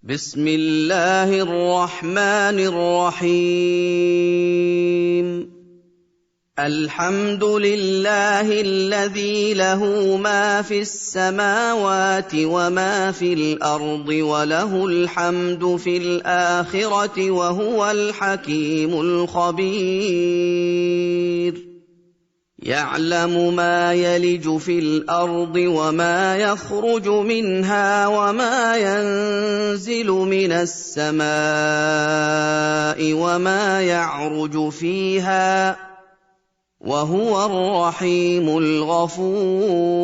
بسم الله الرحمن الرحيم الحمد لله الذي له ما في السماوات وما في الأرض وله الحمد في الآخرة وهو الحكيم الخبير يعلم ما يلج في الأرض وما يخرج منها وما ينزل من السماء وما يعرج فيها وهو الرحيم الغفور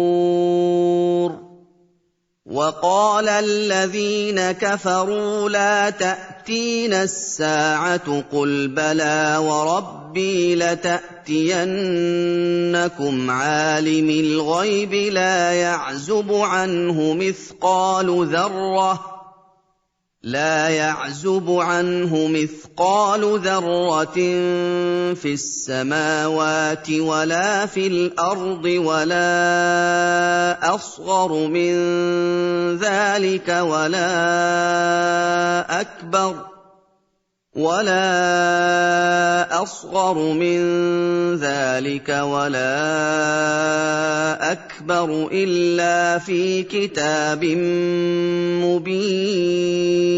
وقال الذين كفروا لا تأتينا الساعة قل بلى وربي لتأتينكم عالم الغيب لا يعزب عنه مثقال ذرة في السماوات ولا في الأرض ولا أصغر من ذلك ولا أكبر إلا في كتاب مبين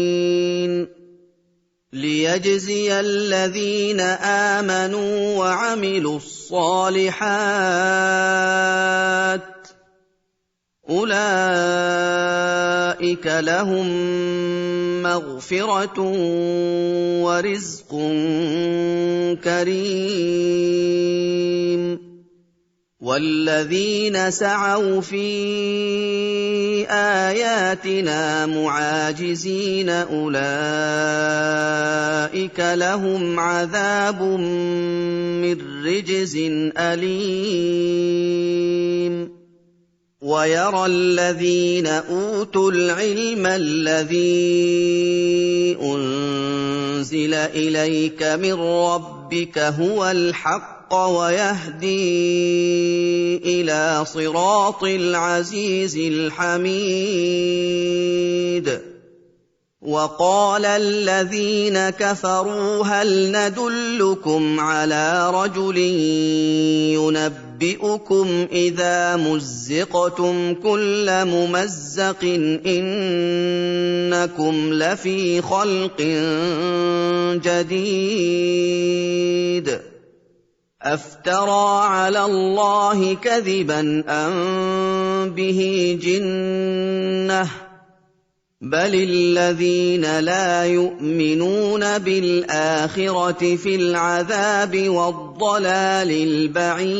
ليجزي الذين آمنوا وعملوا الصالحات أولئك لهم مغفرة ورزق كريم والذين سعوا في آياتنا معاجزين أولئك لهم عذاب من رجز أليم ويرى الذين أوتوا العلم الذي أنزل إليك من ربك هو الحق ويهدي إلى صراط العزيز الحميد وقال الذين كفروا هل ندلكم على رجل ينبئكم إذا مزقتم كل ممزق إنكم لفي خلق جديد أفترى على الله كذبا أم به جنة بل الذين لا يؤمنون بالآخرة في العذاب والضلال البعيد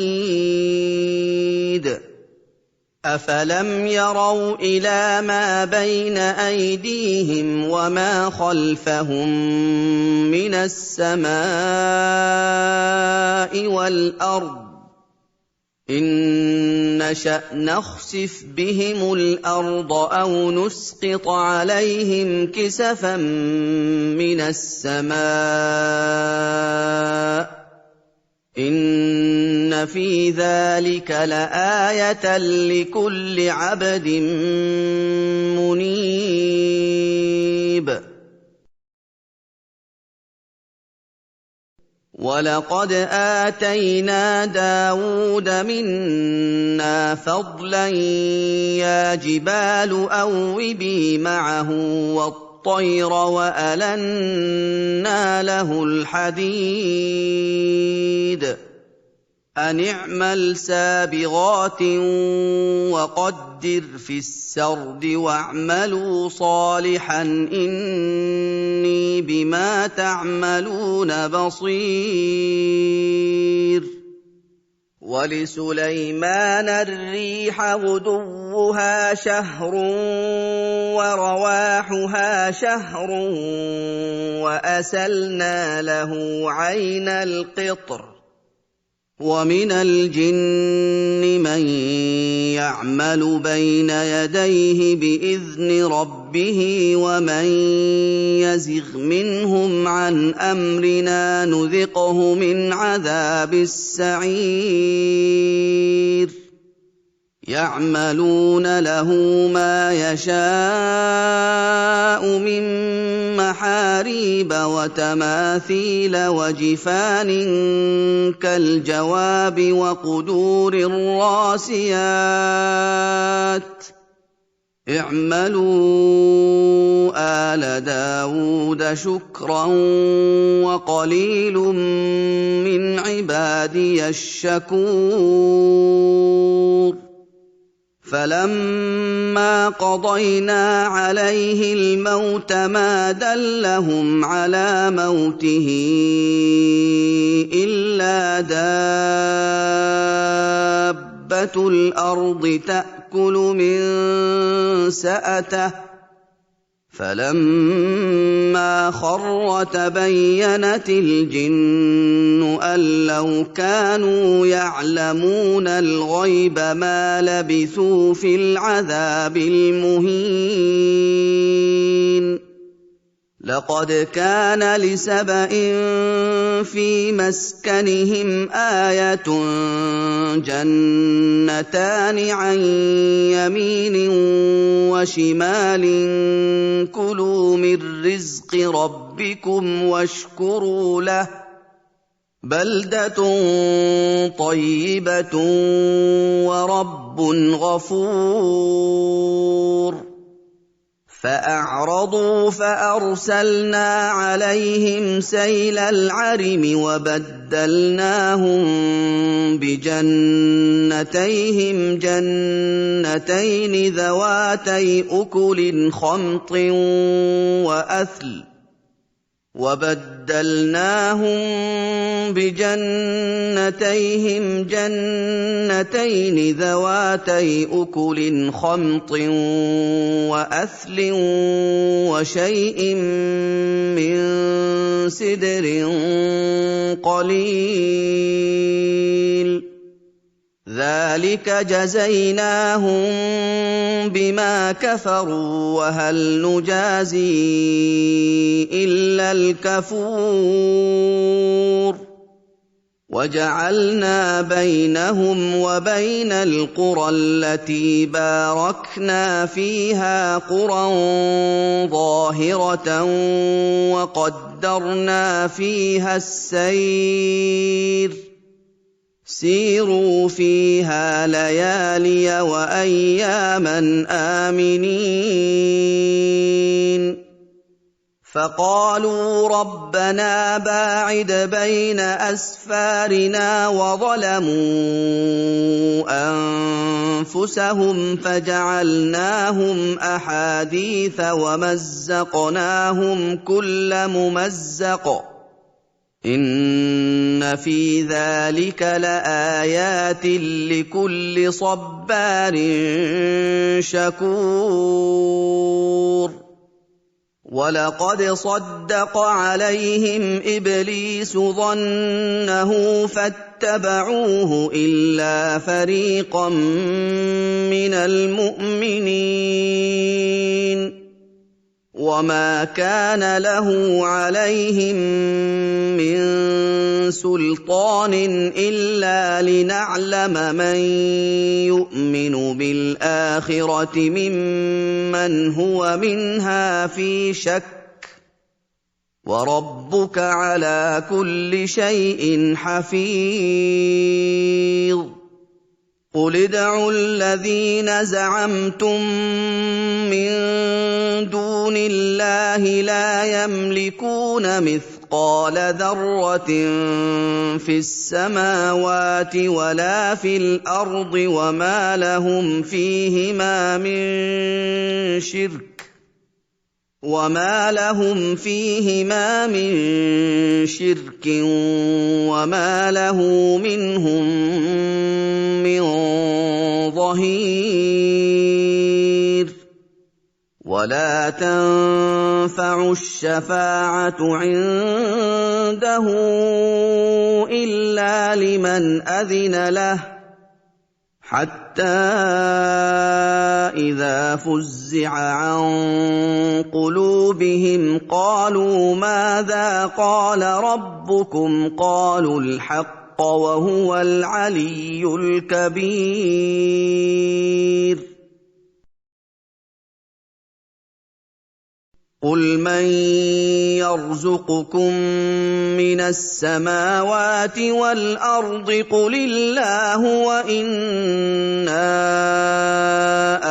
أفلم يروا إلى ما بين أيديهم وما خلفهم من السماء والأرض إن نشأ نخسف بهم الأرض أو نسقط عليهم كسفا من السماء إن في ذلك لآية لكل عبد منيب وَلَقَدْ آتَيْنَا دَاوُودَ مِنَّا فَضْلًا يَا جِبَالُ أَوِّبِي مَعَهُ وَالطَّيْرَ وَأَلَنَّا لَهُ الْحَدِيدَ أَنِ اعْمَلْ سَابِغَاتٍ وَقَدِّرْ فِي السَّرْدِ وَاعْمَلُوا صَالِحًا إِنِّي بِمَا تَعْمَلُونَ بَصِيرٌ وَلِسُلَيْمَانَ الرِّيحَ غُدُوُّهَا شَهْرٌ وَرَوَاحُهَا شَهْرٌ وَأَسَلْنَا لَهُ عَيْنَ الْقِطْرِ وَمِنَ الْجِنِّ مَن يَعْمَلُ بَيْنَ يَدَيْهِ بِإِذْنِ رَبِّهِ وَمَن يَزِغْ مِنْهُمْ عَنْ أَمْرِنَا نُذِقْهُ مِنْ عَذَابِ السَّعِيرِ يعملون له ما يشاء من محاريب وتماثيل وجفان كالجواب وقدور الراسيات اعملوا آل داود شكرا وقليل من عبادي الشكور فلما قضينا عليه الموت ما دلهم على موته إلا دابة الأرض تأكل من سأته فلما خر تبينت الجن أن لو كانوا يعلمون الغيب ما لبثوا في العذاب المهين لقد كان لسبإ في مسكنهم آية جنتان عن يمين وشمال كلوا من رزق ربكم واشكروا له بلدة طيبة ورب غفور فأعرضوا فأرسلنا عليهم سيل العرم وبدلناهم بجنتيهم جنتين ذواتي أكل خمط وأثل وشيء من سدر قليل ذلك جزيناهم بما كفروا وهل نجازي إلا الكفور وجعلنا بينهم وبين القرى التي باركنا فيها قرى ظاهرة وقدرنا فيها السير سيروا فيها ليالي وأياما آمنين فقالوا ربنا باعد بين أسفارنا وظلموا أنفسهم فجعلناهم أحاديث ومزقناهم كل ممزق إن في ذلك لآيات لكل صبار شكور ولقد صدق عليهم إبليس ظنه فاتبعوه إلا فريقا من المؤمنين وما كان له عليهم من سلطان إلا لنعلم من يؤمن بالآخرة ممن هو منها في شك وربك على كل شيء حفيظ قل ادعوا الذين زعمتم من دون الله لا يملكون مثقال ذرة في السماوات ولا في الأرض وما لهم فيهما من شرك وما له منهم من ظهير ولا تنفع الشفاعة عنده إلا لمن أذن له حتى إذا فزع عن قلوبهم قالوا ماذا قال ربكم قالوا الحق الْحَقَّ وَهُوَ الْعَلِيُّ الْكَبِيرُ قُلْ مَن يَرْزُقُكُم مِّنَ السَّمَاوَاتِ وَالْأَرْضِ قُلِ اللَّهُ وَإِنَّا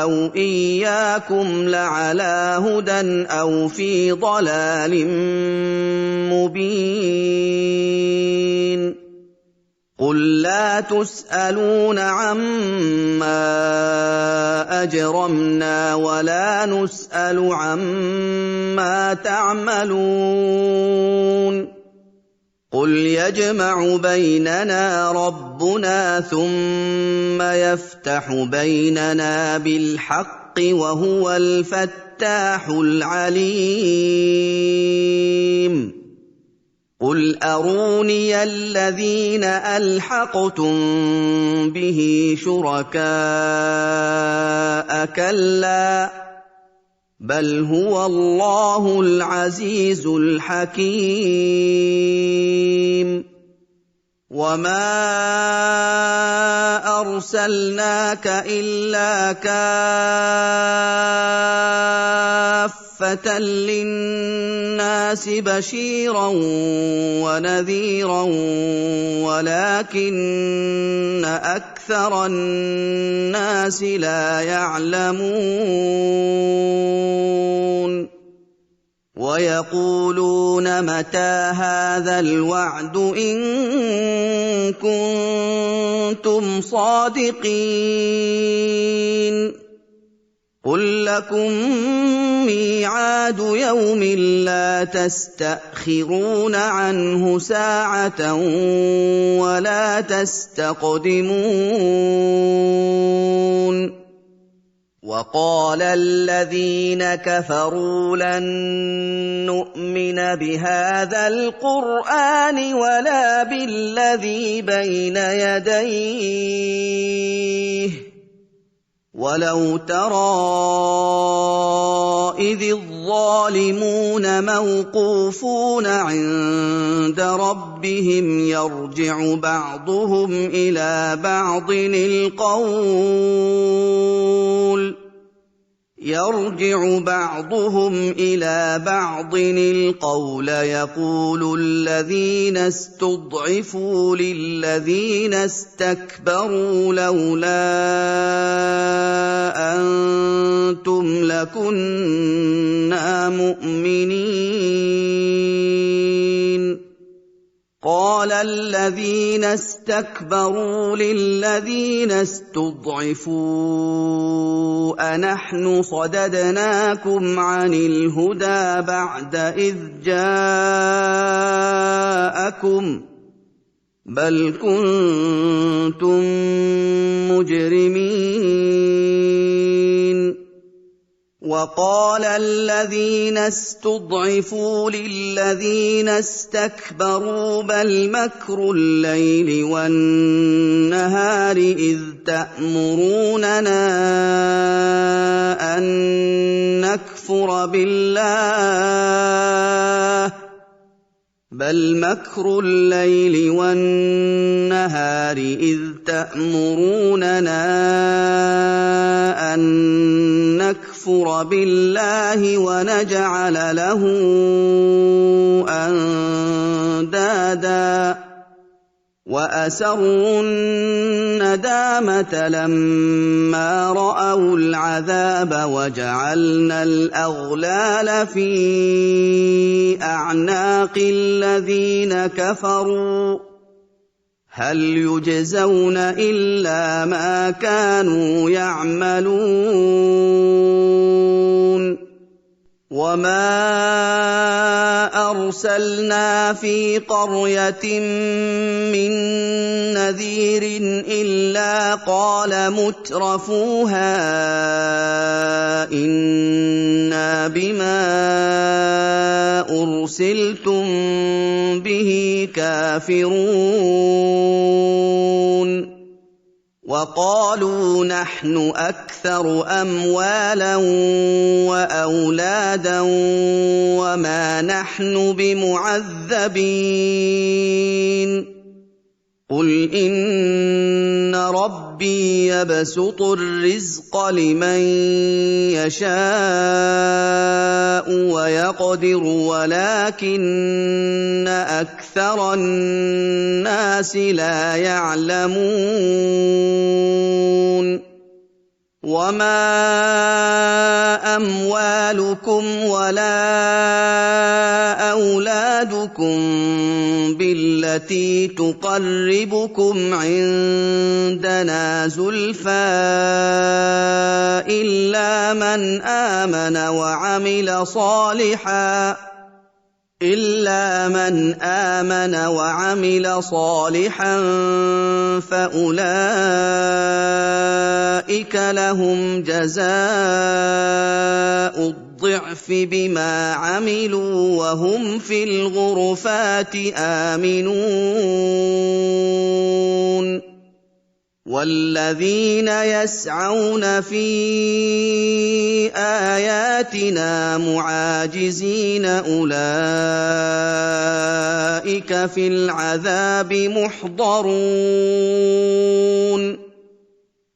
أَوْ إِيَّاكُمْ لَعَلَىٰ هُدًى أَوْ فِي ضَلَالٍ مُّبِينٍ قُل لَّا تُسْأَلُونَ عَمَّا أَجْرَمْنَا وَلَا نُسْأَلُ عَمَّا تَعْمَلُونَ قُلْ يَجْمَعُ بَيْنَنَا رَبُّنَا ثُمَّ يَفْتَحُ بَيْنَنَا بِالْحَقِّ وَهُوَ الْفَتَّاحُ الْعَلِيمُ قُلْ أَرُونِيَ الَّذِينَ أَلْحَقْتُم بِهِ شُرَكَاءَ كَلَّا بَلْ هُوَ اللَّهُ الْعَزِيزُ الْحَكِيمُ وَمَا أَرْسَلْنَاكَ إِلَّا كَافَّةً لِّلنَّاسِ بَشِيرًا وَنَذِيرًا وَلَٰكِنَّ أَكْثَرَ النَّاسِ لَا يَعْلَمُونَ وَيَقُولُونَ مَتَىٰ هَٰذَا الْوَعْدُ إِن كُنتُمْ صَادِقِينَ قُل لَّكُم مِّيعَادُ يَوْمٍ لَّا تَسْتَأْخِرُونَ عَنْهُ سَاعَةً وَلَا تَسْتَقْدِمُونَ وَقَالَ الَّذِينَ كَفَرُوا لَن نُّؤْمِنَ بِهَٰذَا الْقُرْآنِ وَلَا بِالَّذِي بَيْنَ يَدَيْهِ وَلَوْ تَرَىٰ إِذِ الظَّالِمُونَ موقوفون عند ربهم يرجع بعضهم إلى بعض القول يقول الذين استضعفوا للذين استكبروا لولا أنتم لكنا مؤمنين قال الذين استكبروا للذين استضعفوا أنحن صددناكم عن الهدى بعد إذ جاءكم بل كنتم مجرمين وقال الذين استضعفوا للذين استكبروا بل مكر الليل والنهار إذ تأمروننا أن نكفر بالله بل مكر الليل والنهار إذ تأمروننا أن نكفر بالله ونجعل له أندادا وأسروا الندامة لما رأوا العذاب وجعلنا الأغلال في أعناق الذين كفروا هل يجزون إلا ما كانوا يعملون وما أرسلنا في قرية من نذير إلا قال مترفوها إنا بما أرسلتم به كافرون وقالوا نحن أكثر أموالا وأولادا وما نحن بمعذبين قُلْ إِنَّ رَبِّي يَبْسُطُ الرِّزْقَ لِمَن يَشَاءُ وَيَقْدِرُ وَلَٰكِنَّ أَكْثَرَ النَّاسِ لَا يَعْلَمُونَ وَمَا أَمْوَالُكُمْ وَلَا أَوْلَادُكُم بِالَّتِي تُقَرِّبُكُمْ عِندَنَا زُلْفَىٰ إِلَّا مَنْ آمَنَ وَعَمِلَ صَالِحًا فَأُولَٰئِكَ لَهُمْ جَزَاءُ الضِّعْفِ بِمَا عَمِلُوا وَهُمْ فِي الْغُرُفَاتِ آمِنُونَ وَالَّذِينَ يَسْعَوْنَ فِي آيَاتِنَا مُعَاجِزِينَ أُولَٰئِكَ فِي الْعَذَابِ مُحْضَرُونَ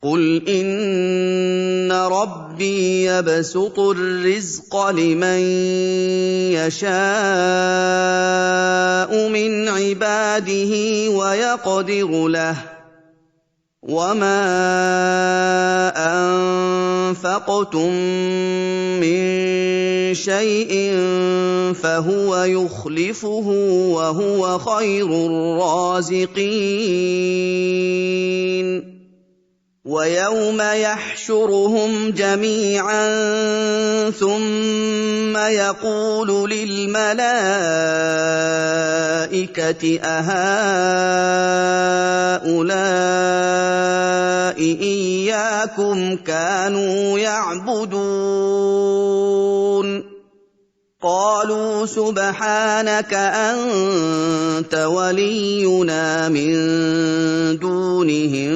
قُلْ إِنَّ رَبِّي يَبْسُطُ الرِّزْقَ لِمَن يَشَاءُ مِنْ عِبَادِهِ وَيَقْدِرُ لَهُ وَمَا أَنفَقْتُم مِّن شَيْءٍ فَهُوَ يُخْلِفُهُ وَهُوَ خَيْرُ الرَّازِقِينَ وَيَوْمَ يَحْشُرُهُمْ جَمِيعًا ثُمَّ يَقُولُ لِلْمَلَائِكَةِ أَهَٰؤُلَاءِ إِيَّاكُمْ كَانُوا يَعْبُدُونَ قَالُوا سُبْحَانَكَ أَنتَ وَلِيُّنَا مِن دُونِهِم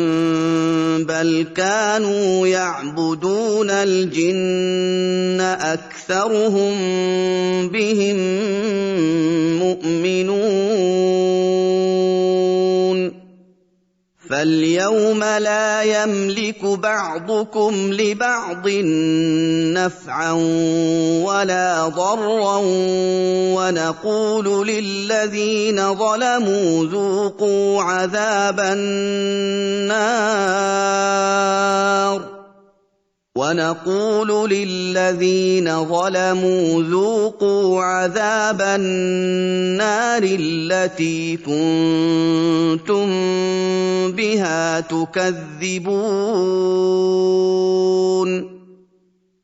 بَلْ كَانُوا يَعْبُدُونَ الْجِنَّ أَكْثَرُهُم بِهِم مُّؤْمِنُونَ فَالْيَوْمَ لَا يَمْلِكُ بَعْضُكُمْ لِبَعْضٍ نَّفْعًا وَلَا ضَرًّا وَنَقُولُ لِلَّذِينَ ظَلَمُوا ذُوقُوا عَذَابَ النَّارِ الَّتِي كُنتُم بِهَا تُكَذِّبُونَ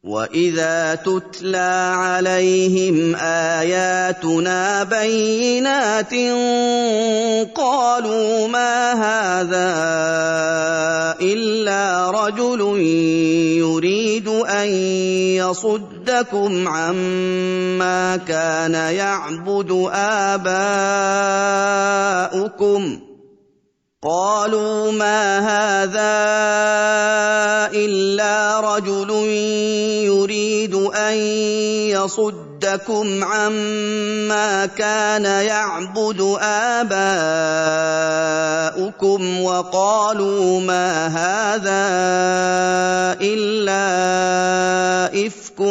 وَإِذَا تُتْلَىٰ عَلَيْهِمْ آيَاتُنَا بَيِّنَاتٍ قَالُوا مَا هَٰذَا إِلَّا رَجُلٌ يُرِيدُ أَن يَصُدَّكُمْ عَمَّا كَانَ يَعْبُدُ آبَاؤُكُمْ قَالُوا مَا هَٰذَا إِلَّا رَجُلٌ يُرِيدُ أَن يَصُدَّكُمْ عَمَّا كَانَ يَعْبُدُ آبَاؤُكُمْ وَقَالُوا مَا هَٰذَا إِلَّا إِفْكٌ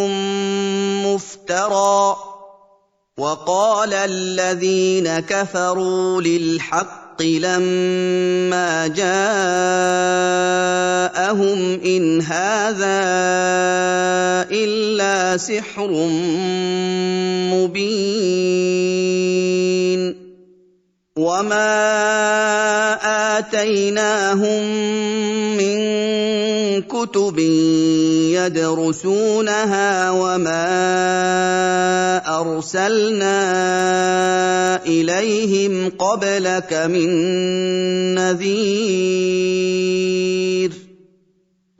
مُّفْتَرًى وَقَالَ الَّذِينَ كَفَرُوا لِلْحَقِّ لَمَّا جَاءَهُمْ إِنْ هَٰذَا إِلَّا سِحْرٌ مُّبِينٌ وَمَا آتَيْنَاهُم مِّن كُتُبٍ يَدْرُسُونَهَا وَمَا أَرْسَلْنَا إِلَيْهِمْ قَبْلَكَ مِن نَّذِيرٍ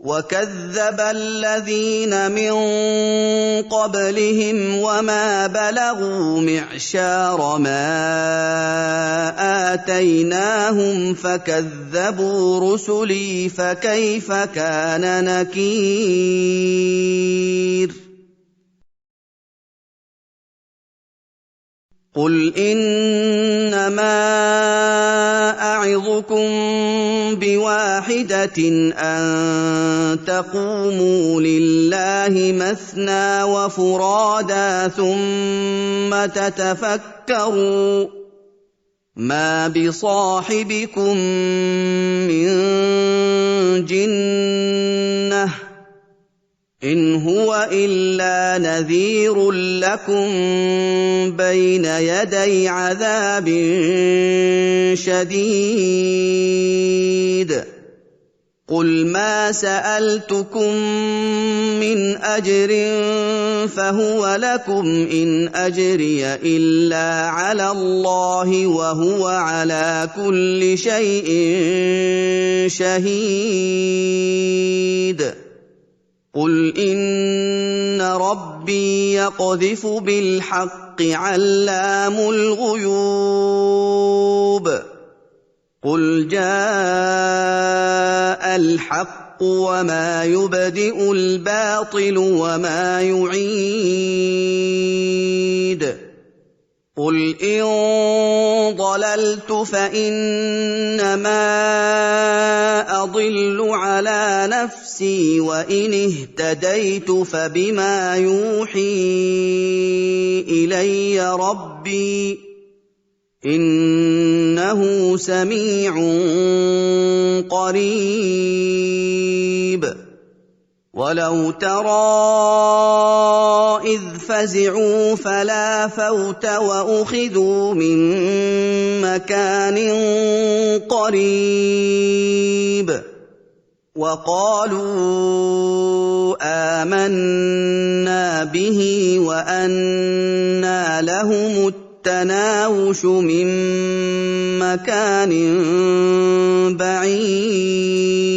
وَكَذَّبَ الَّذِينَ مِن قَبْلِهِمْ وَمَا بَلَغُوا مِعْشَارَ مَا آتَيْنَاهُمْ فَكَذَّبُوا رُسُلِي فَكَيْفَ كَانَ نَكِيرِ قُلْ إِنَّمَا يعظكم بواحدة أن تقوموا لله مثنى وفرادى ثم تتفكروا ما بصاحبكم من جنة إن هو إلا نذير لكم بين يدي عذاب شديد قل ما سألتكم من أجر فهو لكم إن أجري إلا على الله وهو على كل شيء شهيد قل إن ربي يقذف بالحق علام الغيوب قل جاء الحق وما يبدئ الباطل وما يعيد قل إن ضللت فإنما أضل على نفسي وإن اهتديت فبما يوحي إلي ربي إنه سميع قريب ولو ترى إذ فزعوا فلا فوت وأخذوا من مكان قريب وقالوا آمنا به وأنى لهم التناوش من مكان بعيد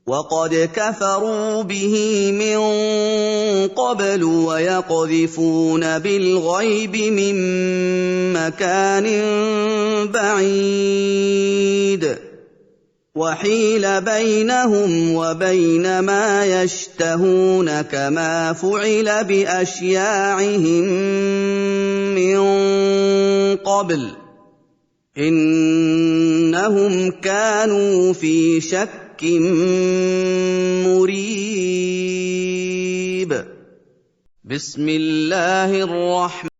وقد كفروا به من قبل ويقذفون بالغيب من مكان بعيد وحيل بينهم وبين ما يشتهون كما فعل بأشياعهم من قبل إنهم كانوا في شك مريب بسم الله الرحمن